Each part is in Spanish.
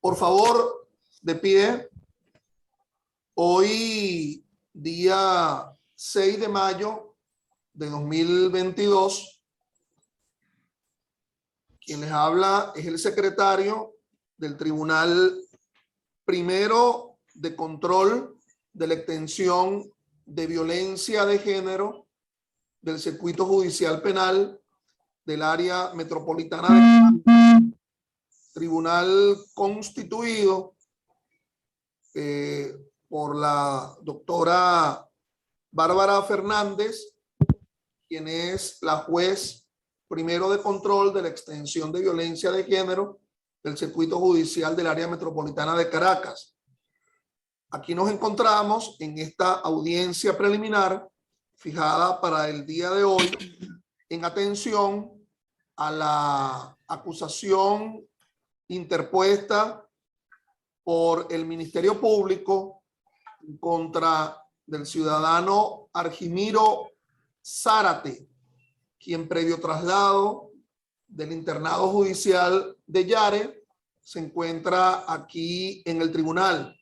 Por favor, de pie. Hoy, día 6 de mayo de 2022, quien les habla es el secretario del Tribunal Primero de Control de la Extensión de Violencia de Género del Circuito Judicial Penal del Área Metropolitana de Tribunal constituido por la doctora Bárbara Fernández, quien es la juez primero de control de la extensión de violencia de género del circuito judicial del área metropolitana de Caracas. Aquí nos encontramos en esta audiencia preliminar fijada para el día de hoy en atención a la acusación interpuesta por el Ministerio Público contra del ciudadano Argimiro Zárate, quien previo traslado del internado judicial de Yare se encuentra aquí en el tribunal.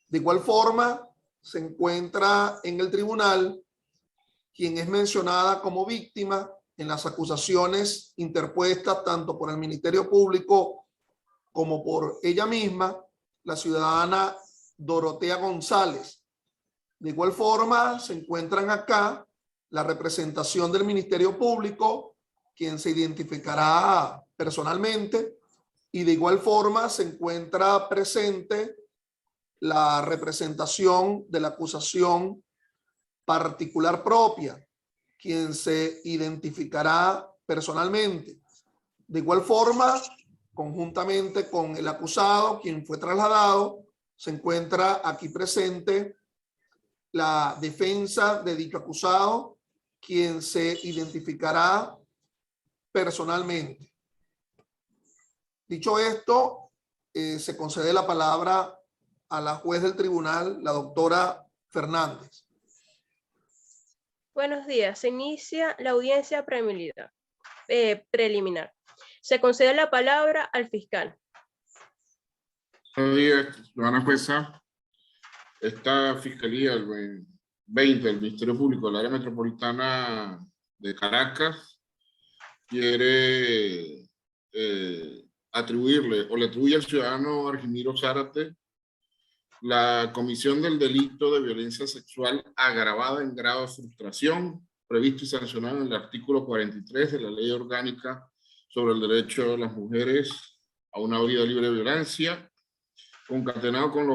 De igual forma, se encuentra en el tribunal quien es mencionada como víctima en las acusaciones interpuestas tanto por el Ministerio Público como por ella misma, la ciudadana Dorotea González. De igual forma, se encuentran acá la representación del Ministerio Público, quien se identificará personalmente, y de igual forma se encuentra presente la representación de la acusación particular propia, quien se identificará personalmente. De igual forma, conjuntamente con el acusado, quien fue trasladado, se encuentra aquí presente la defensa de dicho acusado, quien se identificará personalmente. Dicho esto, se concede la palabra a la juez del tribunal, la doctora Fernández. Buenos días. Se inicia la audiencia preliminar. Se concede la palabra al fiscal. Buenos días, ciudadana jueza. Esta fiscalía, el 20 del Ministerio Público del Área Metropolitana de Caracas, quiere atribuirle o le atribuye al ciudadano Argimiro Zárate la comisión del delito de violencia sexual agravada en grado de frustración, previsto y sancionado en el artículo 43 de la Ley Orgánica sobre el Derecho de las Mujeres a una vida libre de violencia, concatenado con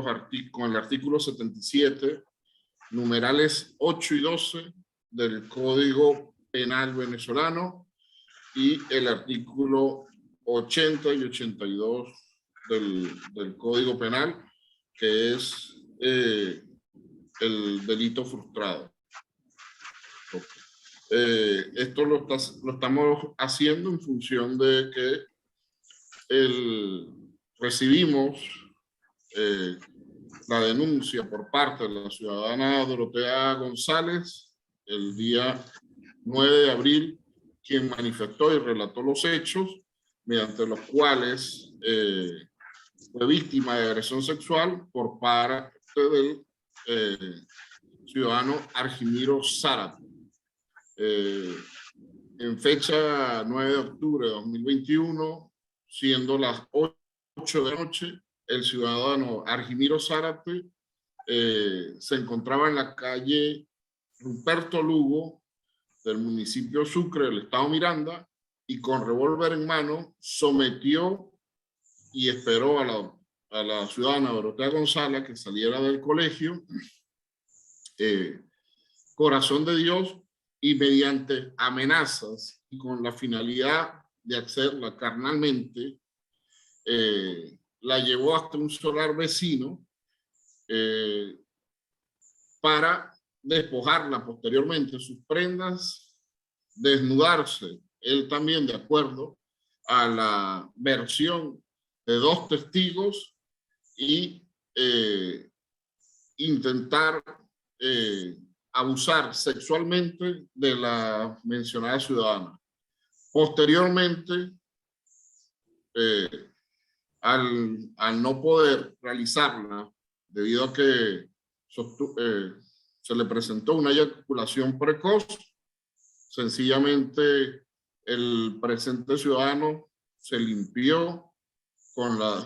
el artículo 77, numerales 8 y 12 del Código Penal venezolano y el artículo 80 y 82 del Código Penal, que es el delito frustrado. Esto lo estamos haciendo en función de que recibimos la denuncia por parte de la ciudadana Dorotea González el día 9 de abril, quien manifestó y relató los hechos mediante los cuales fue víctima de agresión sexual por parte del ciudadano Argimiro Zárate. En fecha 9 de octubre de 2021, siendo las 8 de la noche, el ciudadano Argimiro Zárate se encontraba en la calle Ruperto Lugo del municipio Sucre del estado Miranda y con revólver en mano sometió y esperó a la ciudadana Dorotea González que saliera del colegio, corazón de Dios, y mediante amenazas y con la finalidad de hacerla carnalmente, la llevó hasta un solar vecino para despojarla posteriormente de sus prendas, desnudarse, él también de acuerdo a la versión de dos testigos y intentar abusar sexualmente de la mencionada ciudadana. Posteriormente, al no poder realizarla, debido a que se le presentó una eyaculación precoz, sencillamente el presente ciudadano se limpió con las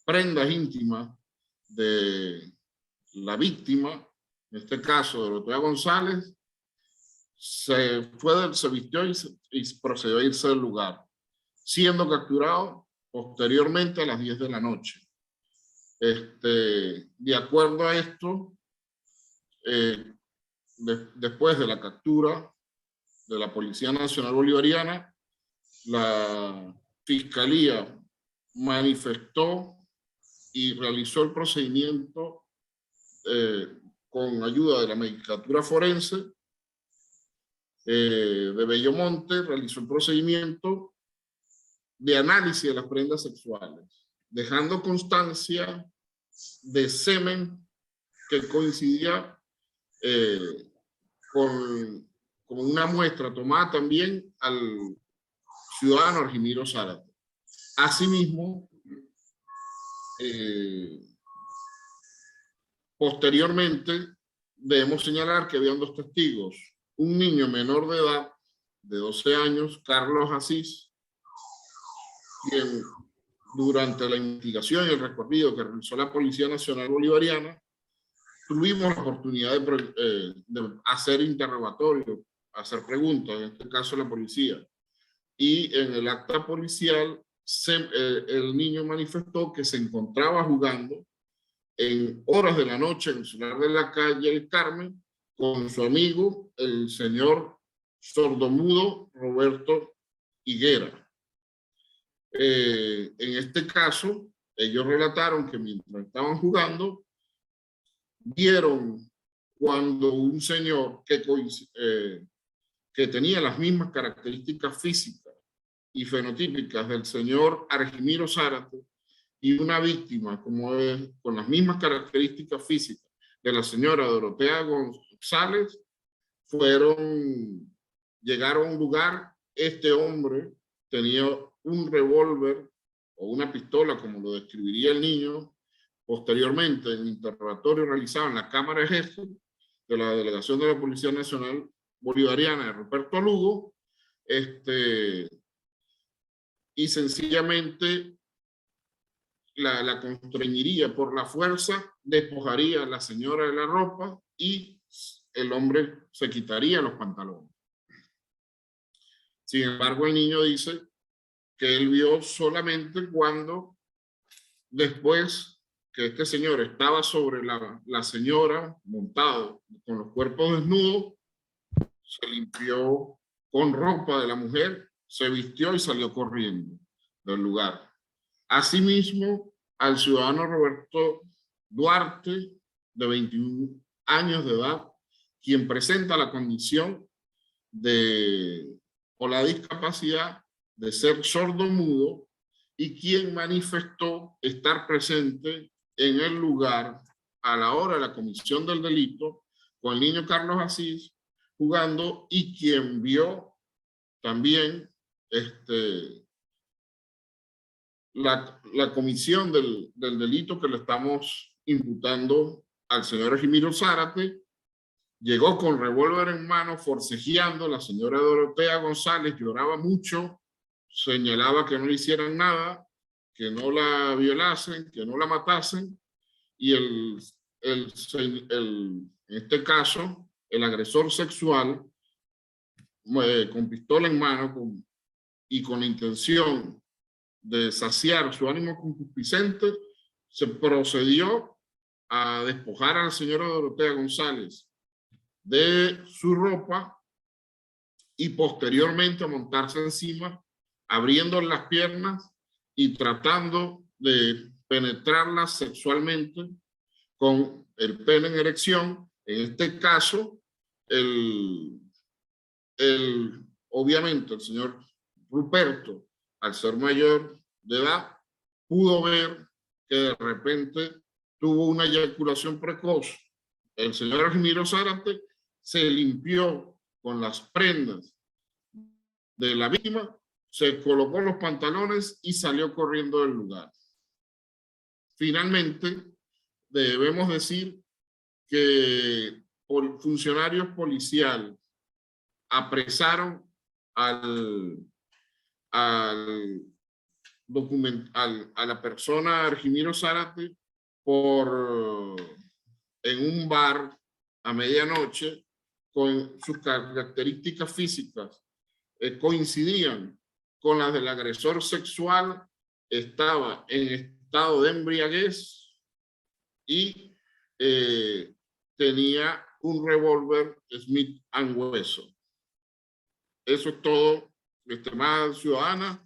prendas íntimas de la víctima, en este caso Dorotea González, se vistió y procedió a irse del lugar, siendo capturado posteriormente a las 10 de la noche. De acuerdo a esto, después de la captura de la Policía Nacional Bolivariana, la Fiscalía manifestó y realizó el procedimiento con ayuda de la Magistratura Forense de Bellomonte, realizó el procedimiento de análisis de las prendas sexuales, dejando constancia de semen que coincidía con una muestra tomada también al ciudadano Argimiro Zárate. Asimismo, posteriormente debemos señalar que habían dos testigos, un niño menor de edad de 12 años, Carlos Asís, quien durante la investigación y el recorrido que realizó la Policía Nacional Bolivariana, tuvimos la oportunidad de hacer interrogatorios, hacer preguntas, en este caso la policía. Y en el acta policial, el niño manifestó que se encontraba jugando en horas de la noche en el solar de la calle El Carmen con su amigo, el señor sordomudo Roberto Higuera. En este caso, ellos relataron que mientras estaban jugando, vieron cuando un señor que tenía las mismas características físicas y fenotípicas del señor Argimiro Zárate y una víctima con las mismas características físicas de la señora Dorotea González, llegaron a un lugar. Este hombre tenía un revólver o una pistola, como lo describiría el niño. Posteriormente, en el interrogatorio realizado en la Cámara de Jefes de la Delegación de la Policía Nacional Bolivariana de Ruperto Lugo, y sencillamente la constreñiría por la fuerza, despojaría a la señora de la ropa y el hombre se quitaría los pantalones. Sin embargo, el niño dice que él vio solamente cuando, después que este señor estaba sobre la señora, montado con los cuerpos desnudos, se limpió con ropa de la mujer, se vistió y salió corriendo del lugar. Asimismo, al ciudadano Roberto Duarte, de 21 años de edad, quien presenta la condición o la discapacidad de ser sordo-mudo y quien manifestó estar presente en el lugar a la hora de la comisión del delito con el niño Carlos Asís jugando, y quien vio también la comisión del delito que le estamos imputando al señor Argimiro Zárate. Llegó con revólver en mano, forcejeando. La señora Dorotea González lloraba mucho, señalaba que no le hicieran nada, que no la violasen, que no la matasen, y en este caso, el agresor sexual, con pistola en mano y con la intención de saciar su ánimo concupiscente, se procedió a despojar a la señora Dorotea González de su ropa y posteriormente a montarse encima, abriendo las piernas y tratando de penetrarla sexualmente con el pene en erección. En este caso, obviamente el señor Ruperto, al ser mayor de edad, pudo ver que de repente tuvo una eyaculación precoz. El señor Argimiro Zárate se limpió con las prendas de la víctima, se colocó los pantalones y salió corriendo del lugar. Finalmente, debemos decir que funcionarios policiales apresaron a la persona Argimiro Zárate en un bar a medianoche, con sus características físicas coincidían con las del agresor sexual, estaba en estado de embriaguez y tenía un revólver Smith & Wesson. Eso es todo, estimada ciudadana.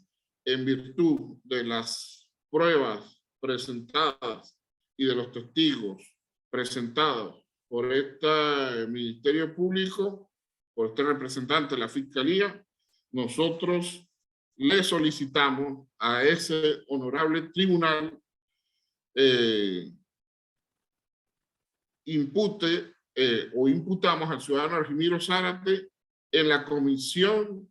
En virtud de las pruebas presentadas y de los testigos presentados por este Ministerio Público, por este representante de la Fiscalía, nosotros le solicitamos a ese honorable tribunal imputamos al ciudadano Argimiro Zárate en la comisión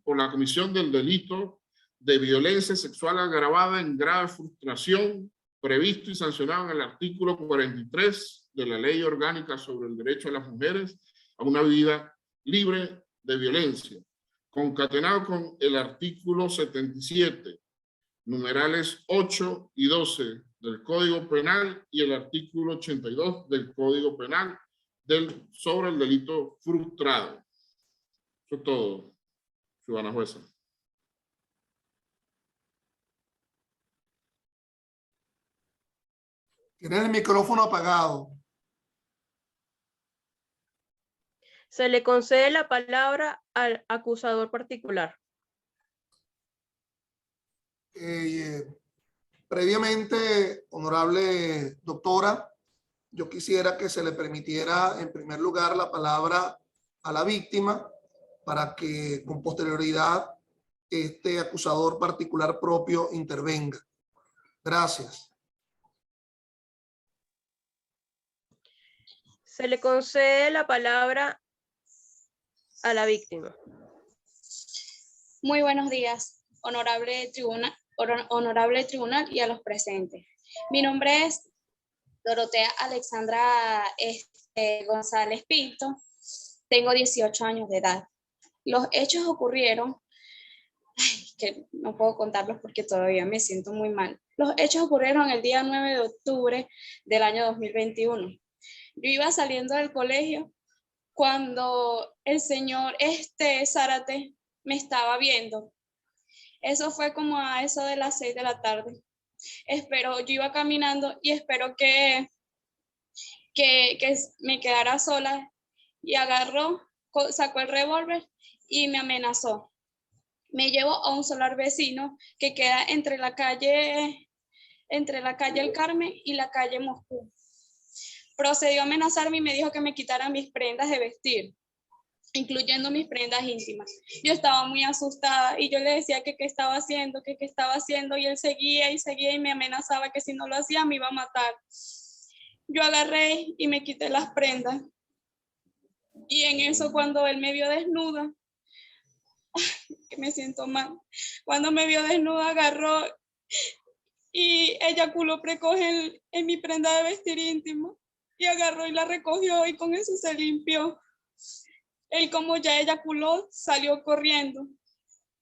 del delito de violencia sexual agravada en grave frustración, previsto y sancionado en el artículo 43 de la Ley Orgánica sobre el Derecho de las Mujeres a una vida libre de violencia, concatenado con el artículo 77, numerales 8 y 12 del Código Penal y el artículo 82 del Código Penal sobre el delito frustrado. Eso es todo, ciudadana jueza. Tiene el micrófono apagado. Se le concede la palabra al acusador particular. Previamente, honorable doctora, yo quisiera que se le permitiera en primer lugar la palabra a la víctima para que con posterioridad este acusador particular propio intervenga. Gracias. Se le concede la palabra a la víctima. Muy buenos días, honorable tribunal y a los presentes. Mi nombre es Dorotea Alexandra González Pinto. Tengo 18 años de edad. Los hechos ocurrieron, que no puedo contarlos porque todavía me siento muy mal. Los hechos ocurrieron el día 9 de octubre del año 2021. Yo iba saliendo del colegio cuando el señor Zárate me estaba viendo. Eso fue como a eso de las 6 de la tarde. Yo iba caminando y espero que me quedara sola, y sacó el revólver y me amenazó. Me llevó a un solar vecino que queda entre la calle El Carmen y la calle Moscú. Procedió a amenazarme y me dijo que me quitara mis prendas de vestir, incluyendo mis prendas íntimas. Yo estaba muy asustada y yo le decía que qué estaba haciendo, y él seguía y me amenazaba que si no lo hacía me iba a matar. Yo agarré y me quité las prendas. Y en eso, cuando él me vio desnuda, que me siento mal, cuando me vio desnuda, agarró y eyaculó precoz en mi prenda de vestir íntima, y agarró y la recogió y con eso se limpió. Él, como ya eyaculó, salió corriendo.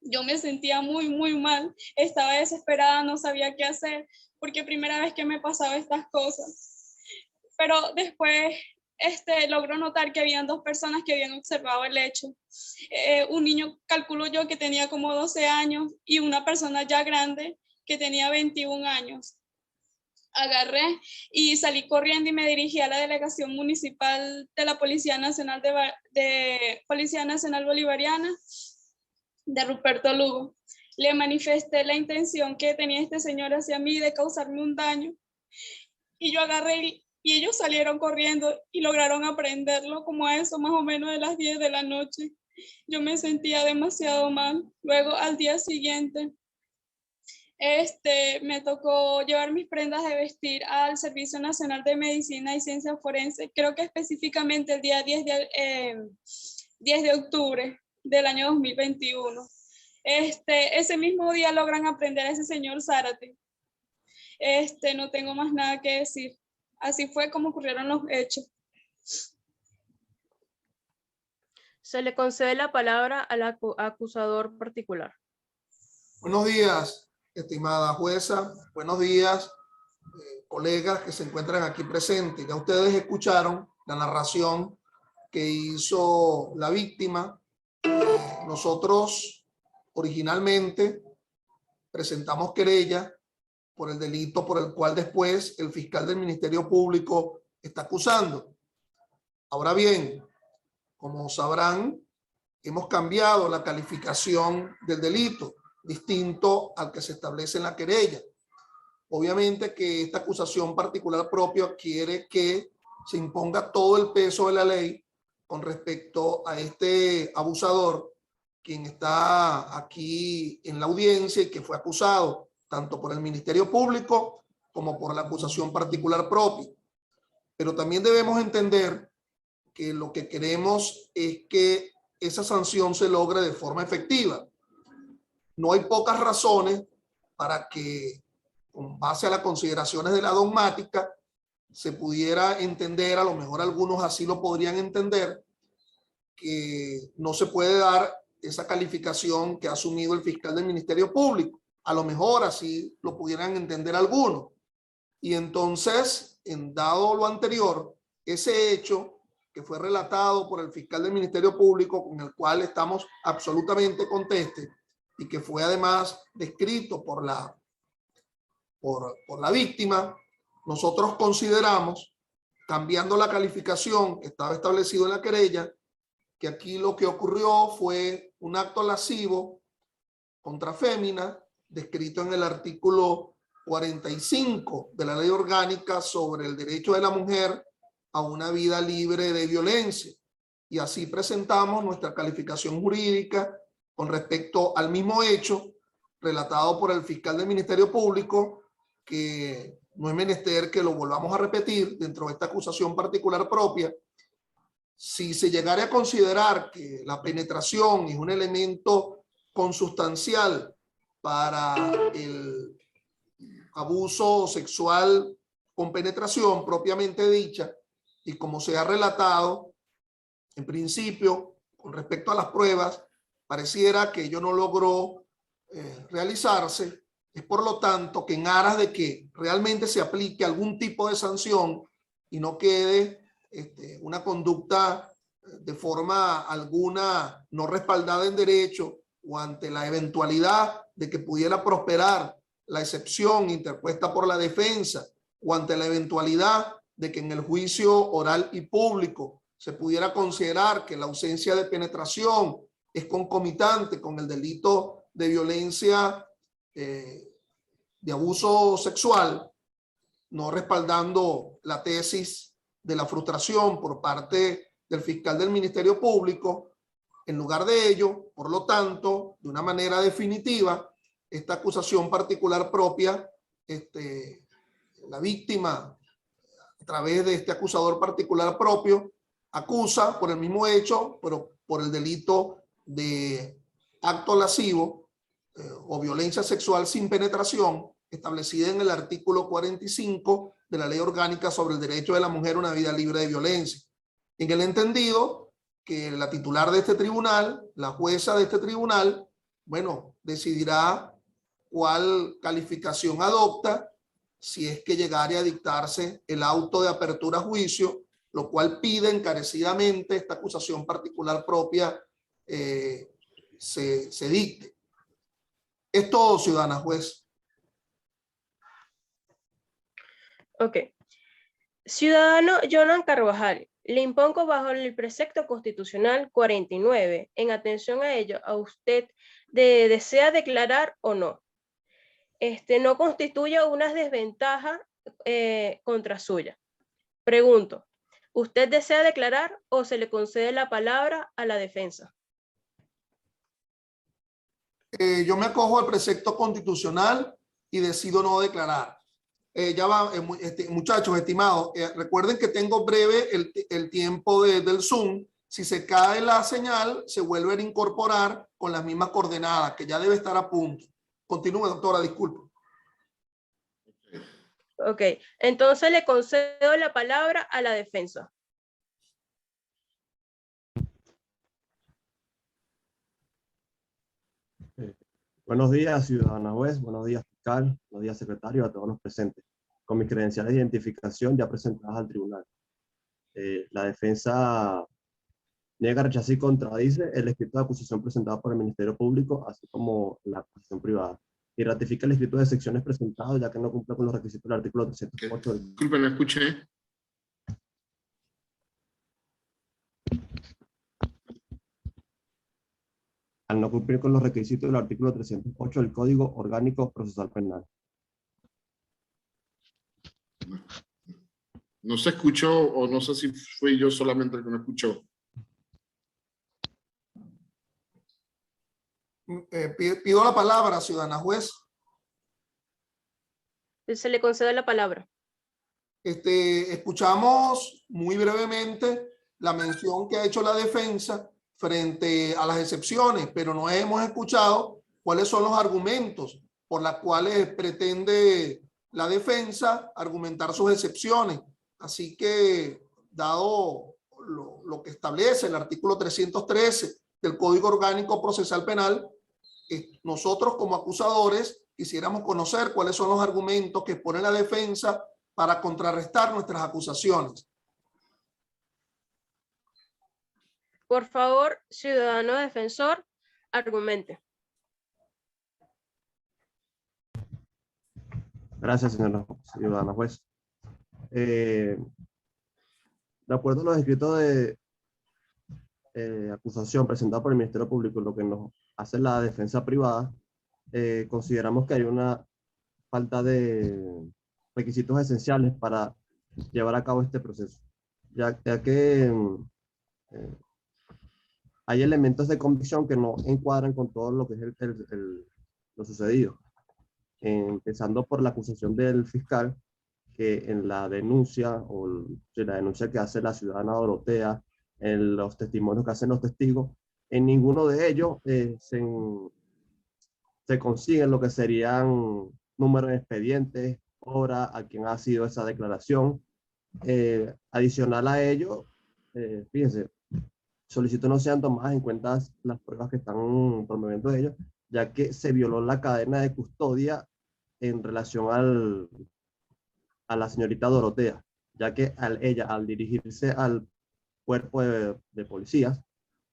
Yo me sentía muy, muy mal, estaba desesperada, no sabía qué hacer, porque primera vez que me pasaba estas cosas. Pero después logró notar que habían 2 personas que habían observado el hecho. Un niño, calculo yo, que tenía como 12 años y una persona ya grande que tenía 21 años. Agarré y salí corriendo y me dirigí a la delegación municipal de la Policía Nacional Policía Nacional Bolivariana de Ruperto Lugo. Le manifesté la intención que tenía este señor hacia mí de causarme un daño, y yo agarré y ellos salieron corriendo y lograron aprenderlo como a eso más o menos de las 10 de la noche. Yo me sentía demasiado mal. Luego, al día siguiente, me tocó llevar mis prendas de vestir al Servicio Nacional de Medicina y Ciencias Forenses, creo que específicamente el día 10 de octubre del año 2021. Ese mismo día logran aprender a ese señor Zárate. No tengo más nada que decir. Así fue como ocurrieron los hechos. Se le concede la palabra al acusador particular. Buenos días, estimada jueza. Buenos días, colegas que se encuentran aquí presentes. Ya ustedes escucharon la narración que hizo la víctima. Nosotros originalmente presentamos querella por el delito por el cual después el fiscal del Ministerio Público está acusando. Ahora bien, como sabrán, hemos cambiado la calificación del delito, distinto al que se establece en la querella. Obviamente que esta acusación particular propia quiere que se imponga todo el peso de la ley con respecto a este abusador, quien está aquí en la audiencia y que fue acusado tanto por el Ministerio Público como por la acusación particular propia. Pero también debemos entender que lo que queremos es que esa sanción se logre de forma efectiva. No hay pocas razones para que, con base a las consideraciones de la dogmática, se pudiera entender, a lo mejor algunos así lo podrían entender, que no se puede dar esa calificación que ha asumido el fiscal del Ministerio Público. A lo mejor así lo pudieran entender algunos. Y entonces, en dado lo anterior, ese hecho que fue relatado por el fiscal del Ministerio Público, con el cual estamos absolutamente contestes, y que fue además descrito por la víctima, nosotros consideramos, cambiando la calificación que estaba establecido en la querella, que aquí lo que ocurrió fue un acto lascivo contra fémina, descrito en el artículo 45 de la Ley Orgánica sobre el derecho de la mujer a una vida libre de violencia. Y así presentamos nuestra calificación jurídica con respecto al mismo hecho relatado por el fiscal del Ministerio Público, que no es menester que lo volvamos a repetir dentro de esta acusación particular propia. Si se llegara a considerar que la penetración es un elemento consustancial para el abuso sexual con penetración propiamente dicha, y como se ha relatado, en principio, con respecto a las pruebas, pareciera que ello no logró realizarse. Es por lo tanto que en aras de que realmente se aplique algún tipo de sanción y no quede una conducta de forma alguna no respaldada en derecho, o ante la eventualidad de que pudiera prosperar la excepción interpuesta por la defensa, o ante la eventualidad de que en el juicio oral y público se pudiera considerar que la ausencia de penetración es concomitante con el delito de violencia, de abuso sexual, no respaldando la tesis de la frustración por parte del fiscal del Ministerio Público. En lugar de ello, por lo tanto, de una manera definitiva, esta acusación particular propia, la víctima, a través de este acusador particular propio, acusa por el mismo hecho, pero por el delito de acto lascivo o violencia sexual sin penetración, establecida en el artículo 45 de la Ley Orgánica sobre el derecho de la mujer a una vida libre de violencia. En el entendido que la titular de este tribunal, la jueza de este tribunal, bueno, decidirá cuál calificación adopta si es que llegare a dictarse el auto de apertura a juicio, lo cual pide encarecidamente esta acusación particular propia se dicte. Es todo, ciudadana juez. Ok. Ciudadano Jonan Carvajal, le impongo bajo el precepto constitucional 49, en atención a ello, a usted desea declarar o no. No constituye una desventaja contra suya. Pregunto, ¿usted desea declarar o se le concede la palabra a la defensa? Yo me acojo al precepto constitucional y decido no declarar. Ya va, muchachos, estimados, recuerden que tengo breve el tiempo del Zoom, Si se cae la señal, se vuelve a incorporar con las mismas coordenadas, que ya debe estar a punto. Continúe, doctora, disculpe. Ok, entonces le concedo la palabra a la defensa. Buenos días, ciudadana juez. Buenos días, fiscal. Buenos días, secretario, a todos los presentes. Con mis credenciales de identificación ya presentadas al tribunal. La defensa niega, rechaza y contradice el escrito de acusación presentado por el Ministerio Público, así como la acusación privada. Y ratifica el escrito de secciones presentado, ya que no cumple con los requisitos del artículo 308 del... Disculpen, no escuché. al no cumplir con los requisitos del artículo 308 del Código Orgánico Procesal Penal. No se escuchó, o no sé si fui yo solamente el que no escuchó. Pido la palabra, ciudadana juez. Se le concede la palabra. Escuchamos muy brevemente la mención que ha hecho la defensa frente a las excepciones, pero no hemos escuchado cuáles son los argumentos por los cuales pretende la defensa argumentar sus excepciones. Así que, dado lo que establece el artículo 313 del Código Orgánico Procesal Penal, nosotros como acusadores quisiéramos conocer cuáles son los argumentos que pone la defensa para contrarrestar nuestras acusaciones. Por favor, ciudadano defensor, argumente. Gracias, ciudadana juez. De acuerdo a los escritos de acusación presentado por el Ministerio Público, lo que nos hace la defensa privada, consideramos que hay una falta de requisitos esenciales para llevar a cabo este proceso, ya que hay elementos de convicción que no encuadran con todo lo que es lo sucedido, empezando por la acusación del fiscal, que en la denuncia, la denuncia que hace la ciudadana Dorotea, en los testimonios que hacen los testigos, en ninguno de ellos se consiguen lo que serían números de expedientes, hora, a quién ha sido esa declaración. Adicional a ello, fíjense, solicito no sean tomadas en cuenta las pruebas que están promoviendo ellos, ya que se violó la cadena de custodia en relación a la señorita Dorotea, ya que ella, al dirigirse al cuerpo de policías,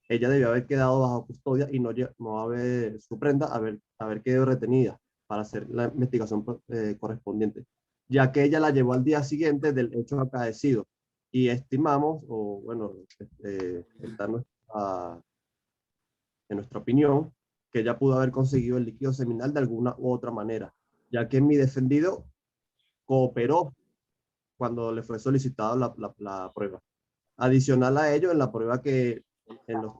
ella debió haber quedado bajo custodia y no haber su prenda haber quedado retenida para hacer la investigación correspondiente, ya que ella la llevó al día siguiente del hecho acaecido. Y estimamos, o bueno, está en nuestra opinión, que ella pudo haber conseguido el líquido seminal de alguna u otra manera, ya que mi defendido cooperó cuando le fue solicitada la prueba. Adicional a ello, en la prueba que en los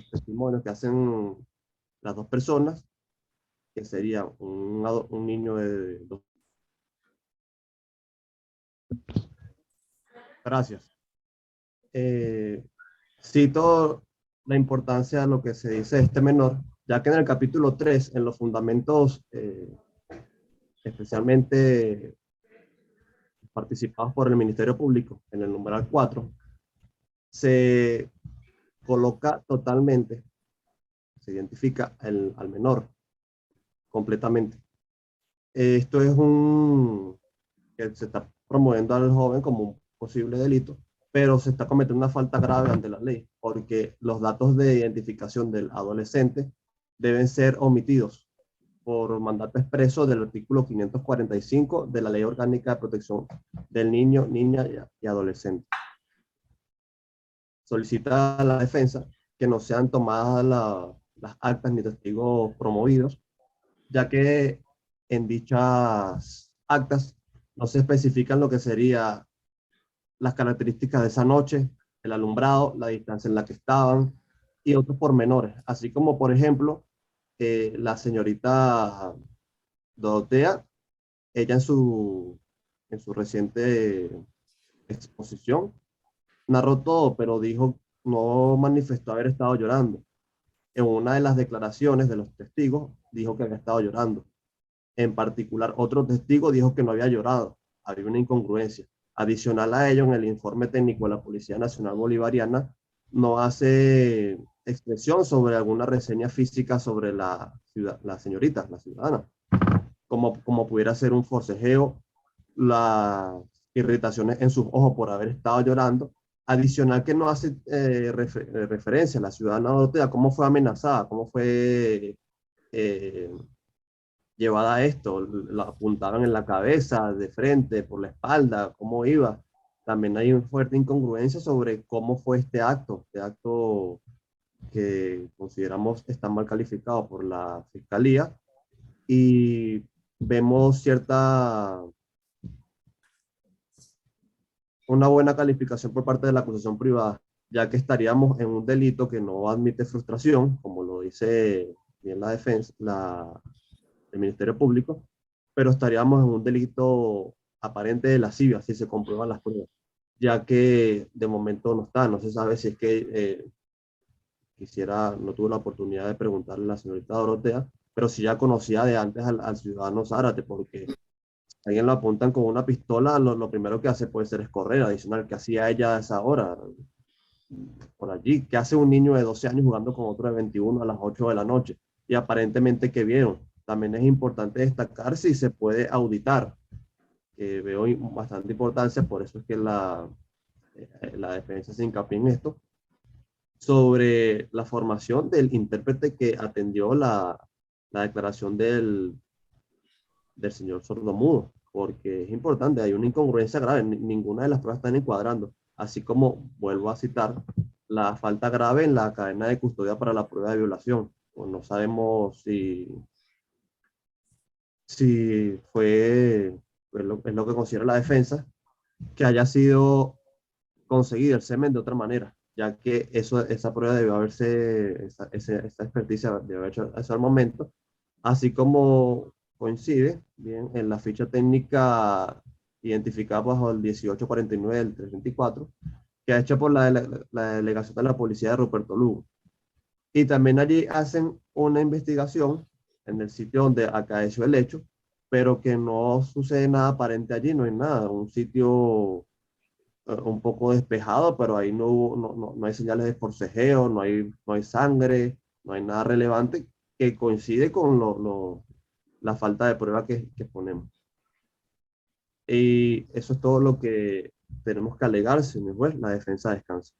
testimonios que hacen las dos personas, que sería un niño de 2. Gracias. Cito la importancia de lo que se dice de este menor, ya que en el capítulo 3, en los fundamentos, especialmente participados por el Ministerio Público, en el numeral 4, se coloca totalmente, se identifica al menor completamente. Esto es que se está promoviendo al joven como un posible delito, pero se está cometiendo una falta grave ante la ley, porque los datos de identificación del adolescente deben ser omitidos por mandato expreso del artículo 545 de la Ley Orgánica de Protección del Niño, Niña y Adolescente. Solicita a la defensa que no sean tomadas las actas ni testigos promovidos, ya que en dichas actas no se especifican lo que sería las características de esa noche, el alumbrado, la distancia en la que estaban y otros pormenores, así como por ejemplo la señorita Dorotea, ella en su reciente exposición narró todo, pero dijo, no manifestó haber estado llorando. En una de las declaraciones de los testigos, dijo que había estado llorando. En particular, otro testigo dijo que no había llorado. Había una incongruencia. Adicional a ello, en el informe técnico de la Policía Nacional Bolivariana, no hace expresión sobre alguna reseña física sobre la señorita, la ciudadana, como pudiera ser un forcejeo, las irritaciones en sus ojos por haber estado llorando. Adicional que no hace referencia a la ciudadana Dorotea, cómo fue amenazada, cómo fue llevada a esto, la apuntaban en la cabeza, de frente, por la espalda, cómo iba. También hay una fuerte incongruencia sobre cómo fue este acto que consideramos está mal calificado por la Fiscalía, y vemos una buena calificación por parte de la acusación privada, ya que estaríamos en un delito que no admite frustración, como lo dice bien la defensa, el Ministerio Público, pero estaríamos en un delito aparente de lascivia si se comprueban las pruebas, ya que de momento no está, no se sabe si es que no tuve la oportunidad de preguntarle a la señorita Dorotea, pero si ya conocía de antes al ciudadano Zárate, porque alguien lo apuntan con una pistola, lo primero que hace puede ser es correr, adicional que hacía ella a esa hora, por allí, que hace un niño de 12 años jugando con otro de 21 a las 8 de la noche, y aparentemente que vieron. También es importante destacar si se puede auditar, veo bastante importancia, por eso es que la defensa se hincapié en esto, sobre la formación del intérprete que atendió la declaración del señor sordomudo, porque es importante, hay una incongruencia grave, ninguna de las pruebas están encuadrando, así como, vuelvo a citar, la falta grave en la cadena de custodia para la prueba de violación. Pues no sabemos si es lo que considera la defensa, que haya sido conseguido el semen de otra manera, ya que esa prueba debió haberse, esa experticia debió haber hecho hasta el momento, así como coincide bien en la ficha técnica identificada bajo el 1849 del 324, que ha hecho por la delegación de la policía de Ruperto Lugo. Y también allí hacen una investigación en el sitio donde acaeció el hecho, pero que no sucede nada aparente allí, no hay nada, un sitio un poco despejado, pero ahí no hay señales de forcejeo, no hay sangre, no hay nada relevante que coincide con la falta de prueba que ponemos. Y eso es todo lo que tenemos que alegar, señor juez. La defensa descansa.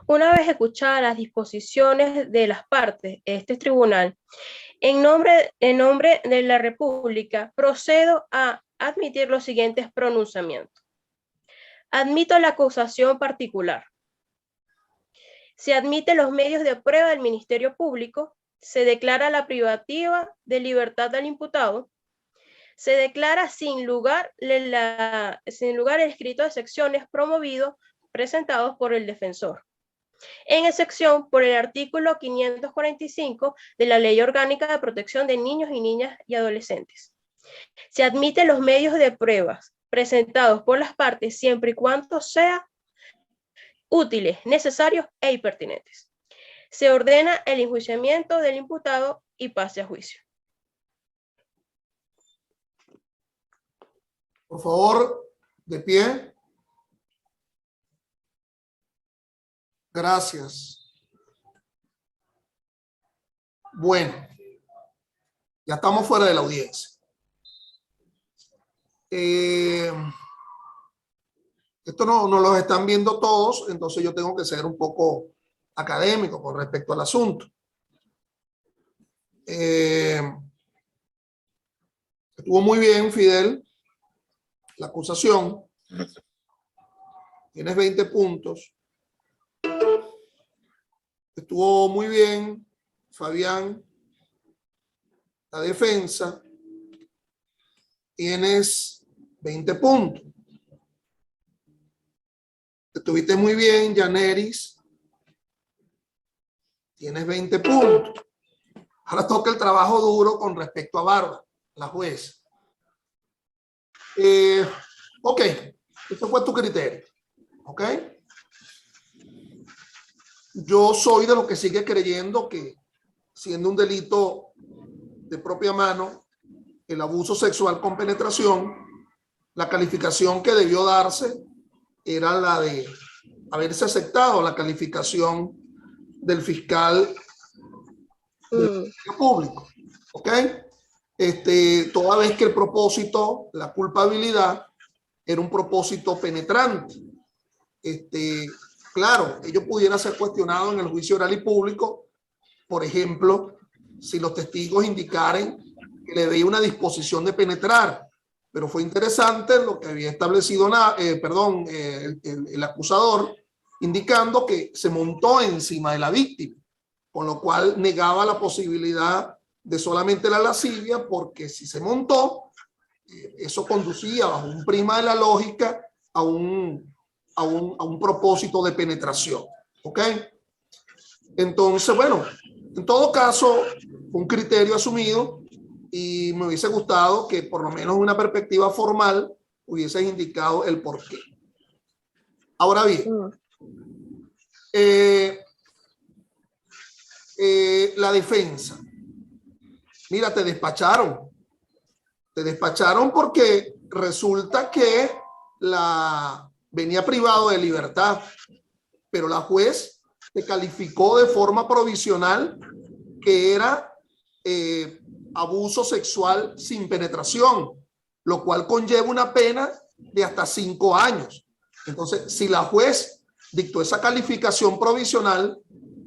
Una vez escuchadas las disposiciones de las partes, este tribunal, en nombre de la República, procedo a admitir los siguientes pronunciamientos. Admito la acusación particular. Se admite los medios de prueba del Ministerio Público. Se declara la privativa de libertad del imputado. Se declara sin lugar el escrito de secciones presentados por el defensor, en excepción por el artículo 545 de la Ley Orgánica de Protección de Niños y Niñas y Adolescentes. Se admiten los medios de pruebas presentados por las partes siempre y cuando sean útiles, necesarios e impertinentes. Se ordena el enjuiciamiento del imputado y pase a juicio. Por favor, de pie. Gracias. Bueno, ya estamos fuera de la audiencia. Esto no lo están viendo todos, entonces yo tengo que ser un poco académico con respecto al asunto. Estuvo muy bien, Fidel, la acusación. Tienes 20 puntos. Estuvo muy bien, Fabián, la defensa. Tienes 20 puntos. Estuviste muy bien, Yaneris. Tienes 20 puntos. Ahora toca el trabajo duro con respecto a Bárbara, la jueza. Ok, Ese fue tu criterio. ¿Ok? Yo soy de los que sigue creyendo que, siendo un delito de propia mano, el abuso sexual con penetración, la calificación que debió darse era la de haberse aceptado la calificación del fiscal del Ministerio Público. ¿Ok? Toda vez que el propósito, la culpabilidad, era un propósito penetrante. Claro, ello pudiera ser cuestionado en el juicio oral y público, por ejemplo, si los testigos indicaran que le veía una disposición de penetrar, pero fue interesante lo que había establecido el acusador, indicando que se montó encima de la víctima, con lo cual negaba la posibilidad de solamente la lascivia, porque si se montó, eso conducía bajo un prisma de la lógica a un propósito de penetración. ¿Ok? Entonces, bueno, en todo caso, un criterio asumido, y me hubiese gustado que por lo menos una perspectiva formal hubiese indicado el porqué. Ahora bien, la defensa. Mira, te despacharon. Te despacharon porque resulta que venía privado de libertad, pero la juez te calificó de forma provisional que era abuso sexual sin penetración, lo cual conlleva una pena de hasta 5 años. Entonces, si la juez dictó esa calificación provisional,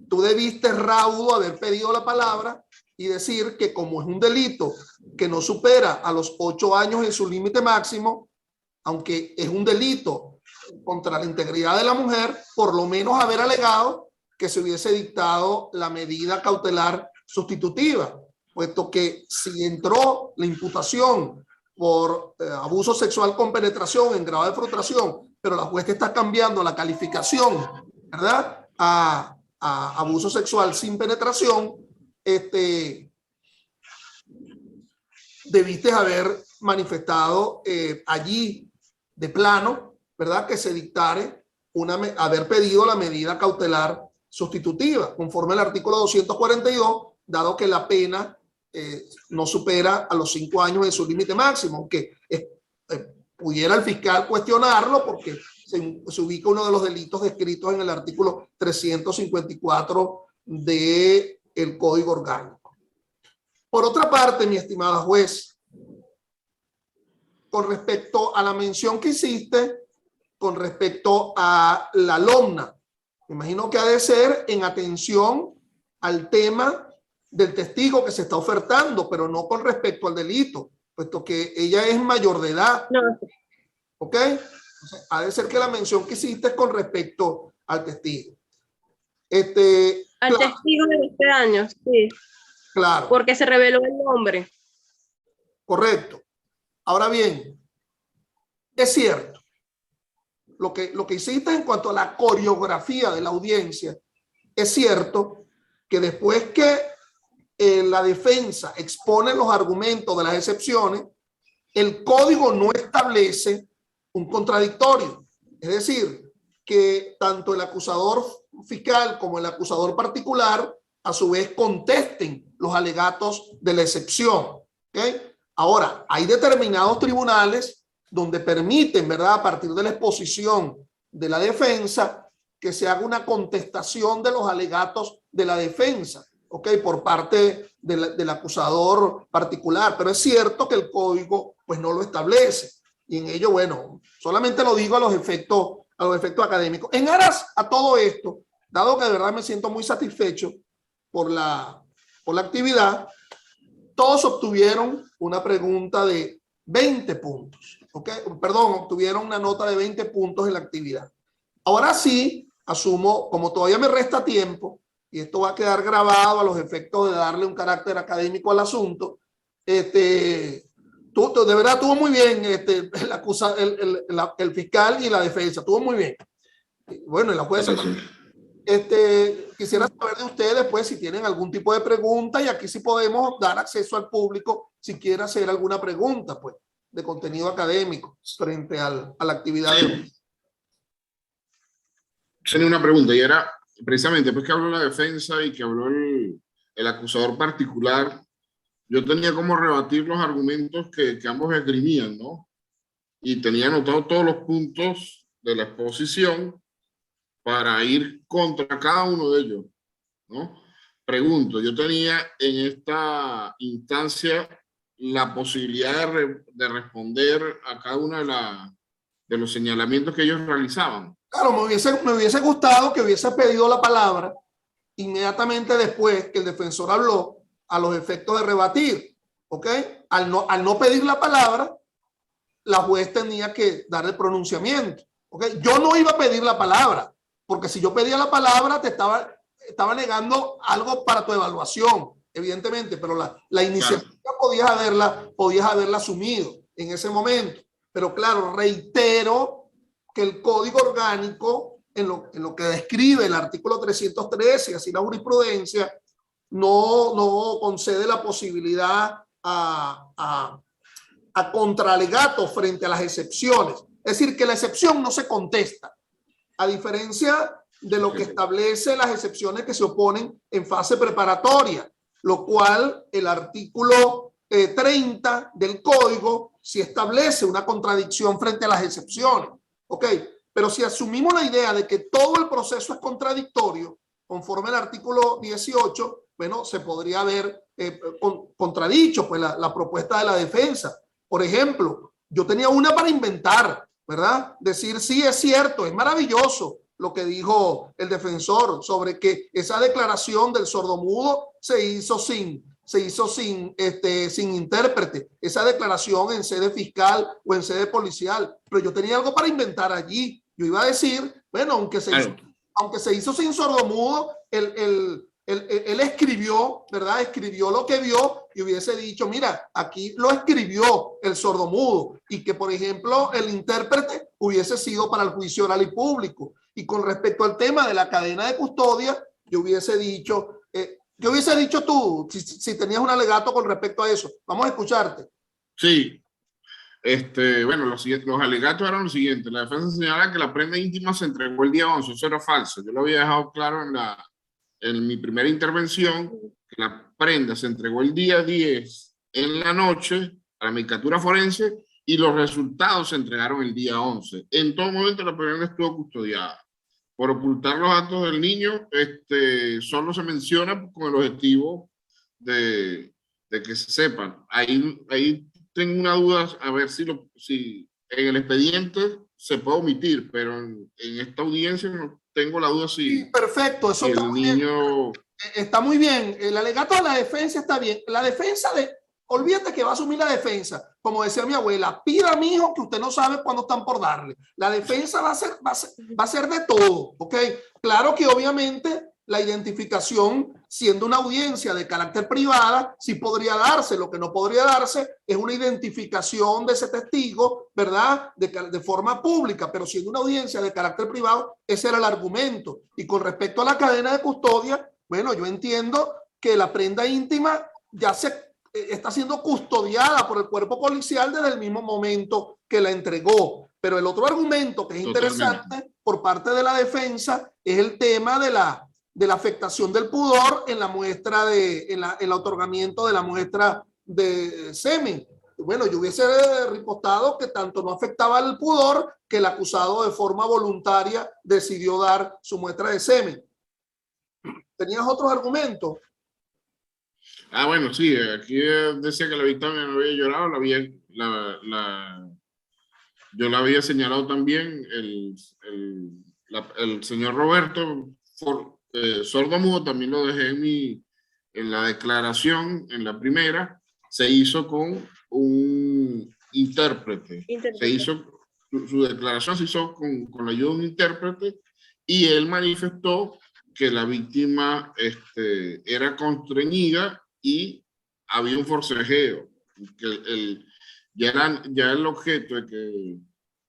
tú debiste raudo haber pedido la palabra y decir que, como es un delito que no supera a los 8 años en su límite máximo, aunque es un delito contra la integridad de la mujer, por lo menos haber alegado que se hubiese dictado la medida cautelar sustitutiva, puesto que si entró la imputación por abuso sexual con penetración en grado de frustración, pero la juez está cambiando la calificación, ¿verdad?, a abuso sexual sin penetración, debiste haber manifestado allí de plano, ¿verdad?, que se dictare haber pedido la medida cautelar sustitutiva, conforme al artículo 242, dado que la pena no supera a los 5 años de su límite máximo, aunque pudiera el fiscal cuestionarlo porque se ubica uno de los delitos descritos en el artículo 354 del Código Orgánico. Por otra parte, mi estimada juez, con respecto a la mención que hiciste con respecto a la alumna, me imagino que ha de ser en atención al tema del testigo que se está ofertando, pero no con respecto al delito, puesto que ella es mayor de edad. No. ¿Ok? Entonces, ha de ser que la mención que hiciste es con respecto al testigo. Al claro, testigo de 20 años, sí. Claro. Porque se reveló el nombre. Correcto. Ahora bien, es cierto. Lo que hiciste en cuanto a la coreografía de la audiencia, es cierto que después que la defensa expone los argumentos de las excepciones, el código no establece un contradictorio. Es decir, que tanto el acusador fiscal como el acusador particular a su vez contesten los alegatos de la excepción. ¿Okay? Ahora, hay determinados tribunales donde permiten, ¿verdad?, a partir de la exposición de la defensa, que se haga una contestación de los alegatos de la defensa, ¿ok?, por parte del acusador particular. Pero es cierto que el código pues no lo establece. Y en ello, bueno, solamente lo digo a los efectos académicos. En aras a todo esto, dado que de verdad me siento muy satisfecho por la actividad, todos obtuvieron una pregunta de 20 puntos. ¿Okay? Perdón, obtuvieron una nota de 20 puntos en la actividad. Ahora sí, asumo, como todavía me resta tiempo, y esto va a quedar grabado a los efectos de darle un carácter académico al asunto, de verdad estuvo muy bien el fiscal y la defensa, estuvo muy bien. Bueno, y la jueza. Quisiera saber de ustedes, pues, si tienen algún tipo de pregunta, y aquí sí podemos dar acceso al público si quiere hacer alguna pregunta, pues. de contenido académico frente a la actividad de hoy. Tenía una pregunta y era precisamente después que habló la defensa y que habló el acusador particular, yo tenía como rebatir los argumentos que ambos esgrimían, ¿no? Y tenía anotado todos los puntos de la exposición para ir contra cada uno de ellos, ¿no? Pregunto, yo tenía en esta instancia la posibilidad de responder a cada uno de los señalamientos que ellos realizaban. Claro, me hubiese gustado que hubiese pedido la palabra inmediatamente después que el defensor habló a los efectos de rebatir, ¿ok? Al no pedir la palabra, la juez tenía que dar el pronunciamiento, ¿ok? Yo no iba a pedir la palabra, porque si yo pedía la palabra te estaba negando algo para tu evaluación, evidentemente, pero la iniciativa claro, podías haberla asumido en ese momento. Pero claro, reitero que el Código Orgánico, en lo que describe el artículo 313 y así la jurisprudencia, no concede la posibilidad a contralegato frente a las excepciones. Es decir, que la excepción no se contesta, a diferencia de lo que establece las excepciones que se oponen en fase preparatoria, lo cual el artículo 30 del Código sí establece una contradicción frente a las excepciones. Ok, pero si asumimos la idea de que todo el proceso es contradictorio, conforme al artículo 18, bueno, se podría haber contradicho pues, la propuesta de la defensa. Por ejemplo, yo tenía una para inventar, ¿verdad? Decir, sí, es cierto, es maravilloso lo que dijo el defensor sobre que esa declaración del sordomudo se hizo sin intérprete, esa declaración en sede fiscal o en sede policial, pero yo tenía algo para inventar allí. Yo iba a decir, bueno, aunque se hizo sin sordomudo, él escribió, ¿verdad? Escribió lo que vio y hubiese dicho, mira, aquí lo escribió el sordomudo, y que, por ejemplo, el intérprete hubiese sido para el juicio oral y público. Y con respecto al tema de la cadena de custodia, yo hubiese dicho, ¿qué hubiese dicho tú si tenías un alegato con respecto a eso? Vamos a escucharte. Sí. Bueno, los alegatos eran los siguientes. La defensa señala que la prenda íntima se entregó el día 11. Eso era falso. Yo lo había dejado claro en mi primera intervención, que la prenda se entregó el día 10 en la noche a la Medicatura Forense y los resultados se entregaron el día 11. En todo momento la prenda estuvo custodiada. Por ocultar los datos del niño, solo se menciona con el objetivo de que se sepan. Ahí tengo una duda, a ver si en el expediente se puede omitir, pero en esta audiencia no tengo la duda si... Sí, perfecto, eso está muy bien. Está muy bien. El alegato de la defensa está bien. La defensa olvídate que va a asumir la defensa. Como decía mi abuela, pida a mi hijo que usted no sabe cuándo están por darle. La defensa va a ser de todo, ¿ok? Claro que obviamente la identificación, siendo una audiencia de carácter privada, sí podría darse. Lo que no podría darse es una identificación de ese testigo, ¿verdad? De forma pública, pero siendo una audiencia de carácter privado, ese era el argumento. Y con respecto a la cadena de custodia, bueno, yo entiendo que la prenda íntima ya está siendo custodiada por el cuerpo policial desde el mismo momento que la entregó. Pero el otro argumento que es interesante por parte de la defensa es el tema de la afectación del pudor en la muestra en el otorgamiento de la muestra de semen. Bueno, yo hubiese ripostado que tanto no afectaba el pudor que el acusado de forma voluntaria decidió dar su muestra de semen. ¿Tenías otros argumentos? Bueno, sí, aquí decía que la víctima no había llorado, yo la había señalado también, el señor Roberto sordomudo, también lo dejé en la declaración, en la primera, se hizo con un intérprete. Su declaración se hizo con la ayuda de un intérprete y él manifestó que la víctima era constreñida y había un forcejeo, que ya el objeto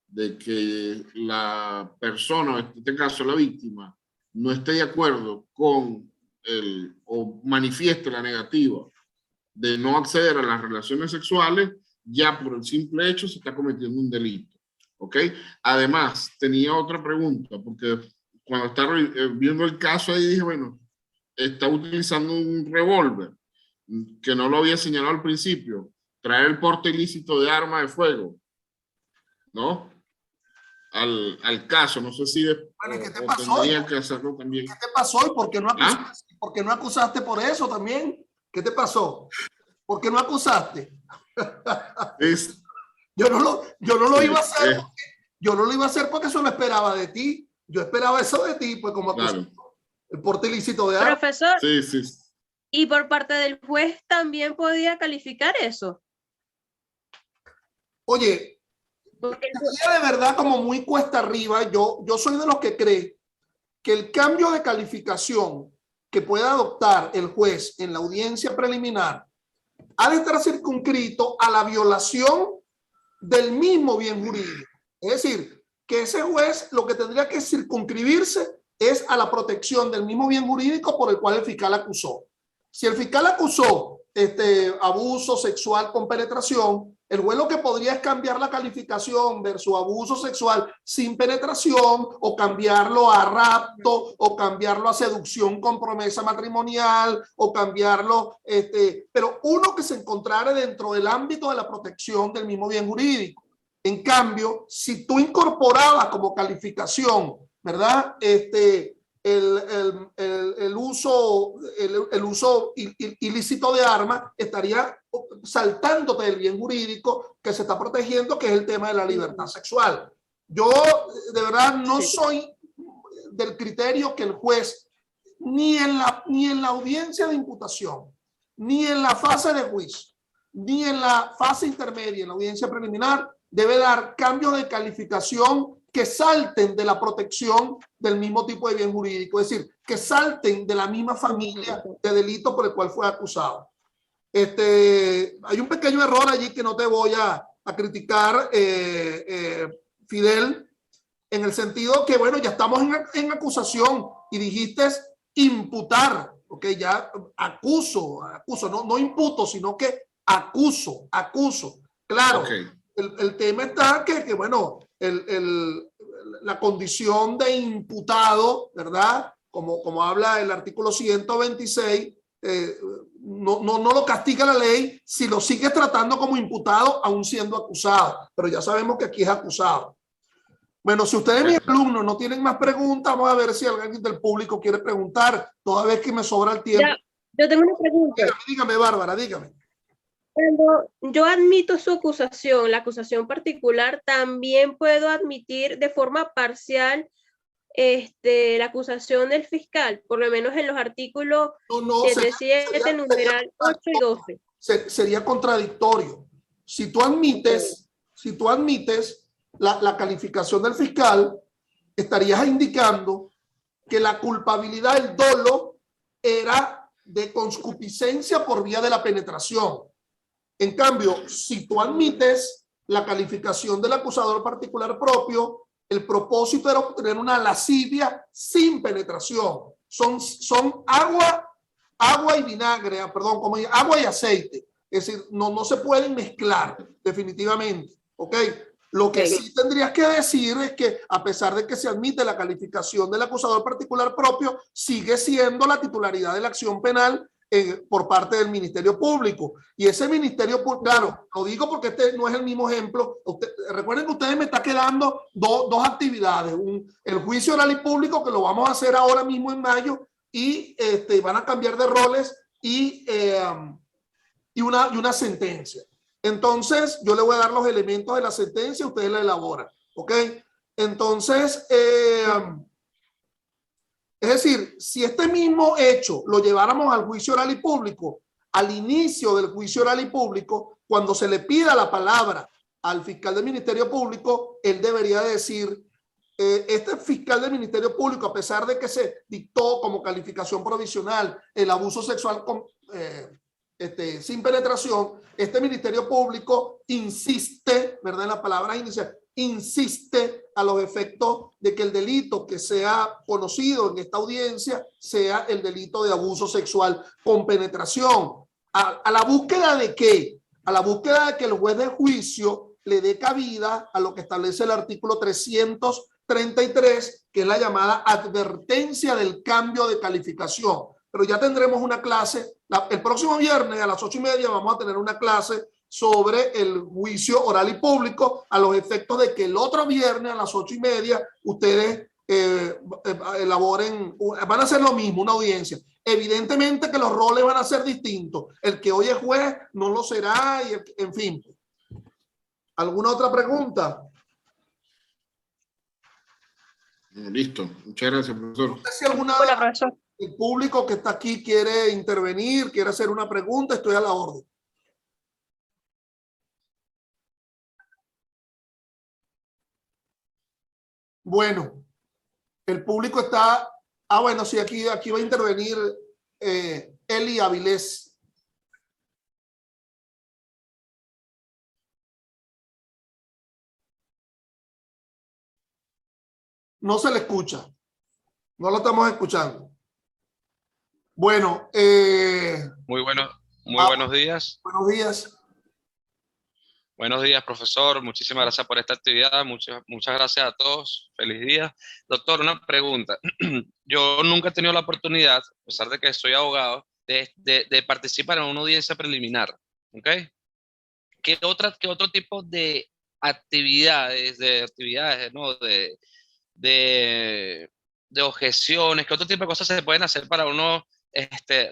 de que la persona, en este caso la víctima, no esté de acuerdo con o manifieste la negativa de no acceder a las relaciones sexuales, ya por el simple hecho se está cometiendo un delito. ¿Ok? Además, tenía otra pregunta, porque cuando estaba viendo el caso ahí dije, bueno, está utilizando un revólver, que no lo había señalado al principio, traer el porte ilícito de arma de fuego, ¿no? Al caso, no sé si Bueno, ¿y qué te pasó? tendría que hacerlo también. ¿Qué te pasó y por qué no acusaste? ¿Ah? ¿Por qué no acusaste por eso también? ¿Qué te pasó? ¿Por qué no acusaste? Yo no lo iba a hacer. Yo no lo iba a hacer porque eso lo esperaba de ti. Yo esperaba eso de ti, pues como acusaste. Claro. El porte ilícito de arma. Profesor, Sí, sí. y por parte del juez también podía calificar eso. Oye, Porque sería de verdad como muy cuesta arriba. Yo soy de los que cree que el cambio de calificación que pueda adoptar el juez en la audiencia preliminar ha de estar circunscrito a la violación del mismo bien jurídico. Es decir, que ese juez lo que tendría que circunscribirse es a la protección del mismo bien jurídico por el cual el fiscal acusó. Si el fiscal acusó abuso sexual con penetración, el juez lo que podría es cambiar la calificación versus abuso sexual sin penetración, o cambiarlo a rapto, o cambiarlo a seducción con promesa matrimonial, o cambiarlo, pero uno que se encontrara dentro del ámbito de la protección del mismo bien jurídico. En cambio, si tú incorporabas como calificación, ¿verdad? El uso ilícito de armas, estaría saltándote del bien jurídico que se está protegiendo, que es el tema de la libertad sexual. Yo de verdad no soy del criterio que el juez, ni en la audiencia de imputación, ni en la fase de juicio, ni en la fase intermedia, en la audiencia preliminar, debe dar cambios de calificación que salten de la protección del mismo tipo de bien jurídico, es decir, que salten de la misma familia de delito por el cual fue acusado. Hay un pequeño error allí que no te voy a criticar, Fidel, en el sentido que, bueno, ya estamos en acusación y dijiste imputar, ok, ya acuso, no imputo, sino que acuso. Claro, okay. El tema está que bueno, la condición de imputado, ¿verdad? Como habla el artículo 126, no lo castiga la ley si lo sigue tratando como imputado aún siendo acusado, pero ya sabemos que aquí es acusado. Bueno, si ustedes, mis alumnos, no tienen más preguntas, vamos a ver si alguien del público quiere preguntar, toda vez que me sobra el tiempo. Ya, yo tengo una pregunta. Dígame, Bárbara, dígame. Cuando yo admito su acusación, la acusación particular, también puedo admitir de forma parcial la acusación del fiscal, por lo menos en los artículos 77, numeral 8 y 12. Sería contradictorio. Si tú admites la calificación del fiscal, estarías indicando que la culpabilidad del dolo era de concupiscencia por vía de la penetración. En cambio, si tú admites la calificación del acusador particular propio, el propósito era obtener una lascivia sin penetración. Son agua y vinagre, perdón, como agua y aceite. Es decir, no se pueden mezclar definitivamente. ¿Ok? Lo que sí tendrías que decir es que, a pesar de que se admite la calificación del acusador particular propio, sigue siendo la titularidad de la acción penal por parte del Ministerio Público. Y ese Ministerio Público, claro, lo digo porque este no es el mismo ejemplo. Recuerden que ustedes me están quedando dos actividades. El juicio oral y público, que lo vamos a hacer ahora mismo en mayo, y van a cambiar de roles, y una sentencia. Entonces, yo le voy a dar los elementos de la sentencia, ustedes la elaboran, ¿ok? Entonces, es decir, si este mismo hecho lo lleváramos al juicio oral y público, al inicio del juicio oral y público, cuando se le pida la palabra al fiscal del Ministerio Público, él debería decir, este fiscal del Ministerio Público, a pesar de que se dictó como calificación provisional el abuso sexual sin penetración, este Ministerio Público insiste, ¿verdad? En la palabra inicial, insiste a los efectos de que el delito que sea conocido en esta audiencia sea el delito de abuso sexual con penetración. ¿A la búsqueda de qué? a la búsqueda de que el juez de juicio le dé cabida a lo que establece el artículo 333, que es la llamada advertencia del cambio de calificación. Pero ya tendremos una clase, el próximo viernes a las 8:30 vamos a tener una clase sobre el juicio oral y público, a los efectos de que el otro viernes a las 8:30 ustedes elaboren, van a hacer lo mismo, una audiencia. Evidentemente que los roles van a ser distintos. El que hoy es juez no lo será, y en fin. ¿Alguna otra pregunta? Listo. Muchas gracias, profesor. No sé si alguna Hola, profesor. del público que está aquí quiere intervenir, quiere hacer una pregunta, estoy a la orden. Bueno, el público está... Ah, bueno, sí, aquí va a intervenir Eli Avilés. No se le escucha. No lo estamos escuchando. Bueno, Muy buenos días. buenos días. Buenos días, profesor. Muchísimas gracias por esta actividad. Muchas gracias a todos. Feliz día. Doctor, una pregunta. Yo nunca he tenido la oportunidad, a pesar de que soy abogado, de participar en una audiencia preliminar. ¿Ok? ¿Qué otro tipo de actividades, ¿no? de objeciones, qué otro tipo de cosas se pueden hacer para uno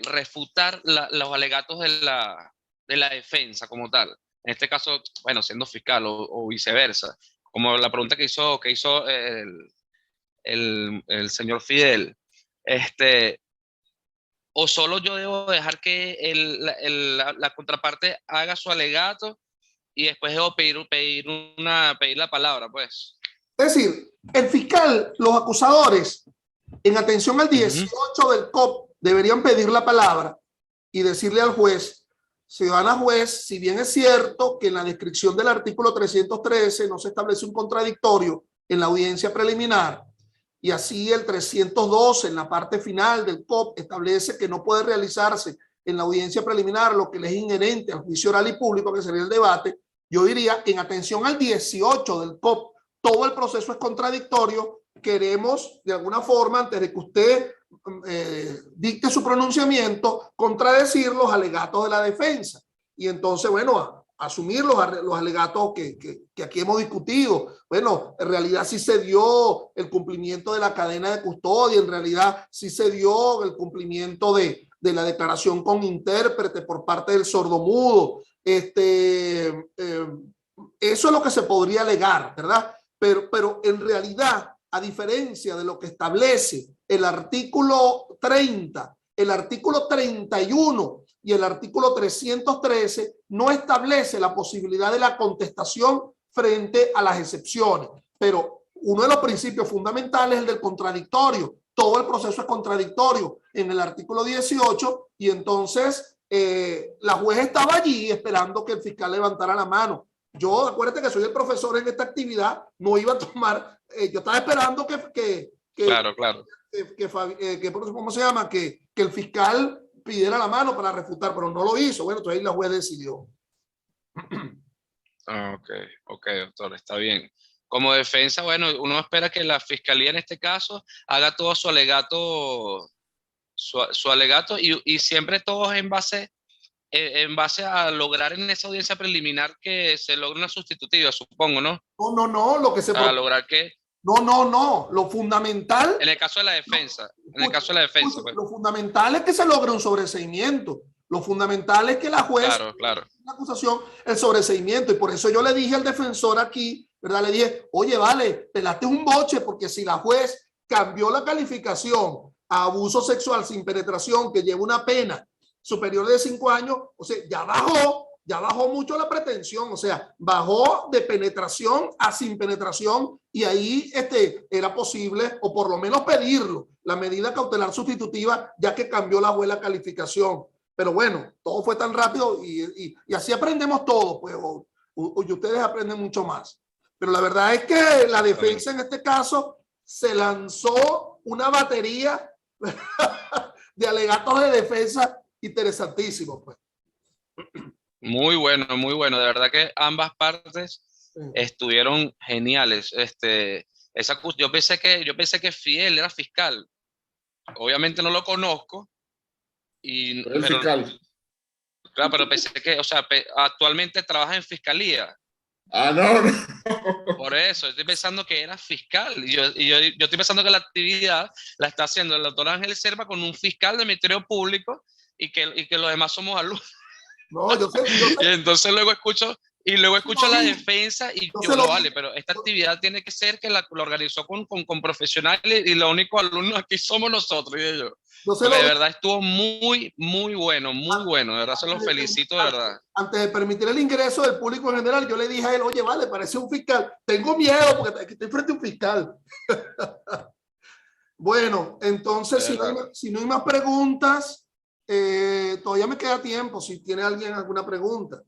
refutar los alegatos de la defensa como tal? En este caso, bueno, siendo fiscal o viceversa, como la pregunta que hizo el señor Fidel, o solo yo debo dejar que la contraparte haga su alegato y después debo pedir la palabra, pues. Es decir, el fiscal, los acusadores, en atención al 18 del COP, deberían pedir la palabra y decirle al juez: ciudadana juez, si bien es cierto que en la descripción del artículo 313 no se establece un contradictorio en la audiencia preliminar, y así el 312 en la parte final del COP establece que no puede realizarse en la audiencia preliminar lo que le es inherente al juicio oral y público, que sería el debate, yo diría, en atención al 18 del COP, todo el proceso es contradictorio. Queremos, de alguna forma, antes de que usted dicte su pronunciamiento, contradecir los alegatos de la defensa. Y entonces, bueno, asumir los alegatos que aquí hemos discutido. Bueno, en realidad sí se dio el cumplimiento de la cadena de custodia, en realidad sí se dio el cumplimiento de la declaración con intérprete por parte del sordomudo. Eso es lo que se podría alegar, ¿verdad? Pero en realidad, a diferencia de lo que establece el artículo 30, el artículo 31 y el artículo 313, no establece la posibilidad de la contestación frente a las excepciones. Pero uno de los principios fundamentales es el del contradictorio. Todo el proceso es contradictorio en el artículo 18, y entonces la juez estaba allí esperando que el fiscal levantara la mano. Yo, acuérdate que soy el profesor en esta actividad, no iba a tomar, yo estaba esperando Claro. ¿Cómo se llama? Que el fiscal pidiera la mano para refutar, pero no lo hizo. Bueno, entonces ahí la juez decidió. Ok, doctor, está bien. Como defensa, bueno, uno espera que la fiscalía en este caso haga todo su alegato, y siempre todo en base a lograr en esa audiencia preliminar que se logre una sustitutiva, supongo, ¿no? No, lo que se... Para lograr que... No, lo fundamental... En el caso de la defensa, pues. Lo fundamental es que se logre un sobreseimiento. Lo fundamental es que la juez... Claro. La acusación, el sobreseimiento, y por eso yo le dije al defensor aquí, ¿verdad? Le dije, oye, vale, pelaste un boche, porque si la juez cambió la calificación a abuso sexual sin penetración, que lleva una pena superior de 5 años, o sea, ya bajó mucho la pretensión, o sea, bajó de penetración a sin penetración, y ahí era posible, o por lo menos pedirlo, la medida cautelar sustitutiva, ya que cambió la juez la calificación. Pero bueno, todo fue tan rápido y así aprendemos todo, pues, y ustedes aprenden mucho más. Pero la verdad es que la defensa en este caso se lanzó una batería de alegatos de defensa interesantísimos, pues. Muy bueno, muy bueno. De verdad que ambas partes Sí. estuvieron geniales. Yo pensé que Fidel era fiscal. Obviamente no lo conozco. El Pero, fiscal. claro, pero pensé que, o sea, actualmente trabaja en fiscalía. Ah, no. Por eso, estoy pensando que era fiscal. Yo estoy pensando que la actividad la está haciendo el doctor Ángel Serpa con un fiscal del Ministerio Público y que los demás somos alumnos. No, yo sé, Y entonces luego escucho la defensa y yo yo sé no lo vale, pero esta actividad tiene que ser que la organizó con profesionales y los únicos alumnos aquí somos nosotros y ellos. yo sé Porque de lo verdad estuvo muy, muy bueno, muy bueno. De verdad se los felicito, de verdad. antes de permitir el ingreso del público en general, yo le dije a él, oye, vale, parece un fiscal. Tengo miedo porque estoy frente a un fiscal. Bueno, entonces, si no hay más preguntas, todavía me queda tiempo si tiene alguien alguna pregunta.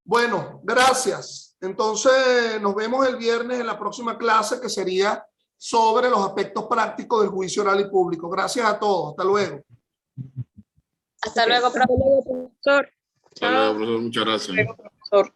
Bueno, gracias. Entonces, nos vemos el viernes en la próxima clase que sería sobre los aspectos prácticos del juicio oral y público. Gracias a todos. Hasta luego. Hasta luego, profesor. Profesor. Hasta luego, profesor. Muchas gracias. Profesor.